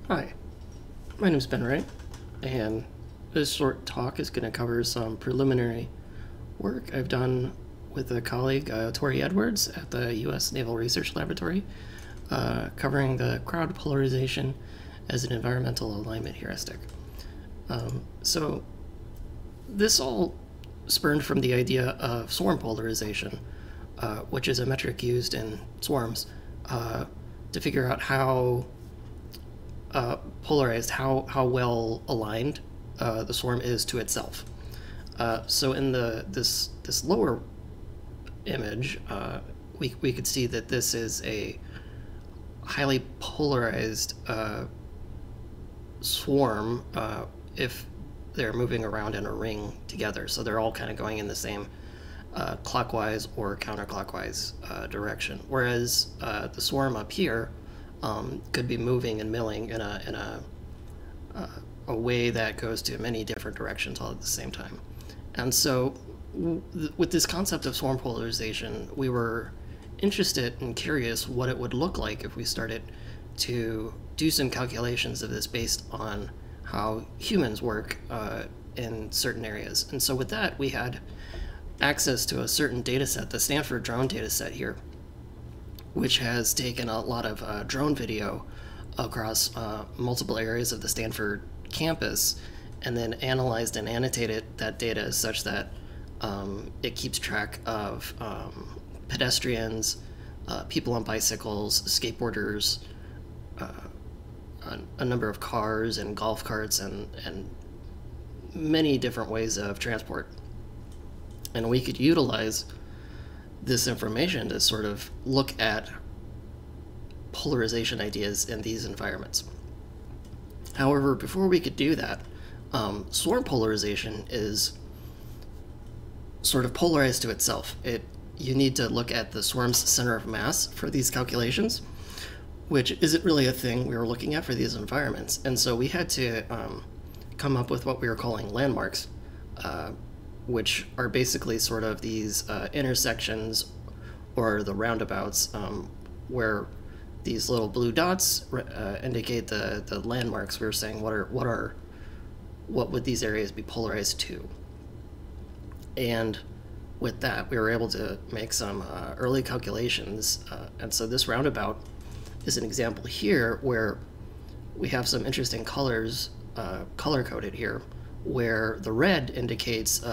Hi, my name is Ben Wright, and this short talk is going to cover some preliminary work I've done with a colleague, Tori Edwards, at the U.S. Naval Research Laboratory, covering the crowd polarization as an environmental alignment heuristic. So this all spurned from the idea of swarm polarization, which is a metric used in swarms to figure out how polarized, how well aligned the swarm is to itself. So in this lower image, we could see that this is a highly polarized swarm if they're moving around in a ring together. So they're all kind of going in the same clockwise or counterclockwise direction. Whereas the swarm up here could be moving and milling in a way that goes to many different directions all at the same time. And so with this concept of swarm polarization, we were interested and curious what it would look like if we started to do some calculations of this based on how humans work in certain areas. And so with that, we had access to a certain data set, the Stanford drone data set here, which has taken a lot of drone video across multiple areas of the Stanford campus, and then analyzed and annotated that data such that it keeps track of pedestrians, people on bicycles, skateboarders, a number of cars and golf carts, and many different ways of transport. And we could utilize this information to sort of look at polarization ideas in these environments. However, before we could do that, swarm polarization is sort of polarized to itself. You need to look at the swarm's center of mass for these calculations, which isn't really a thing we were looking at for these environments. And so we had to come up with what we were calling landmarks, which are basically sort of these intersections or the roundabouts where these little blue dots indicate the landmarks. We were saying what would these areas be polarized to? And with that, we were able to make some early calculations. And so this roundabout is an example here where we have some interesting colors color-coded here, where the red indicates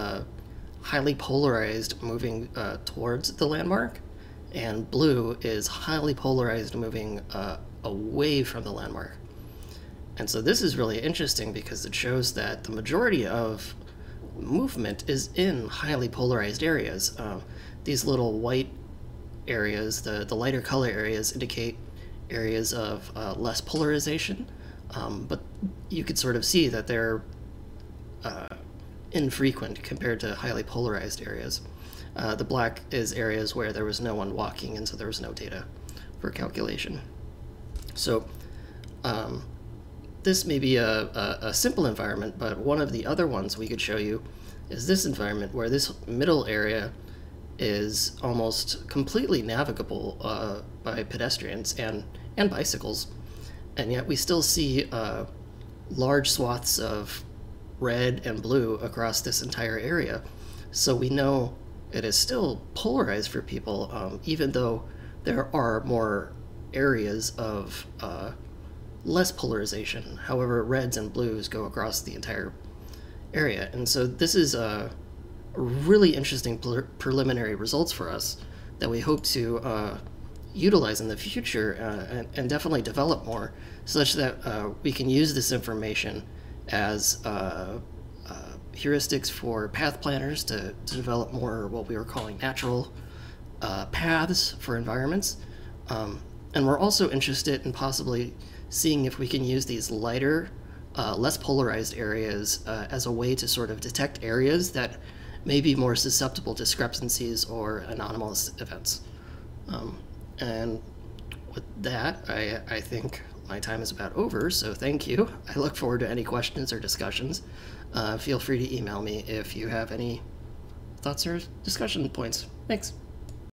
highly polarized moving towards the landmark, and blue is highly polarized moving away from the landmark. And so this is really interesting because it shows that the majority of movement is in highly polarized areas. These little white areas, the lighter color areas, indicate areas of less polarization, but you could sort of see that they're infrequent compared to highly polarized areas. The black is areas where there was no one walking, and so there was no data for calculation. So this may be a simple environment, but one of the other ones we could show you is this environment where this middle area is almost completely navigable by pedestrians and bicycles, and yet we still see large swaths of red and blue across this entire area. So we know it is still polarized for people, even though there are more areas of less polarization. However, reds and blues go across the entire area. And so this is a really interesting preliminary results for us that we hope to utilize in the future and definitely develop more, such that we can use this information as heuristics for path planners to develop more what we were calling natural paths for environments. And we're also interested in possibly seeing if we can use these lighter, less polarized areas as a way to sort of detect areas that may be more susceptible to discrepancies or anomalous events. And with that, I think my time is about over, so thank you. I look forward to any questions or discussions. Feel free to email me if you have any thoughts or discussion points. Thanks.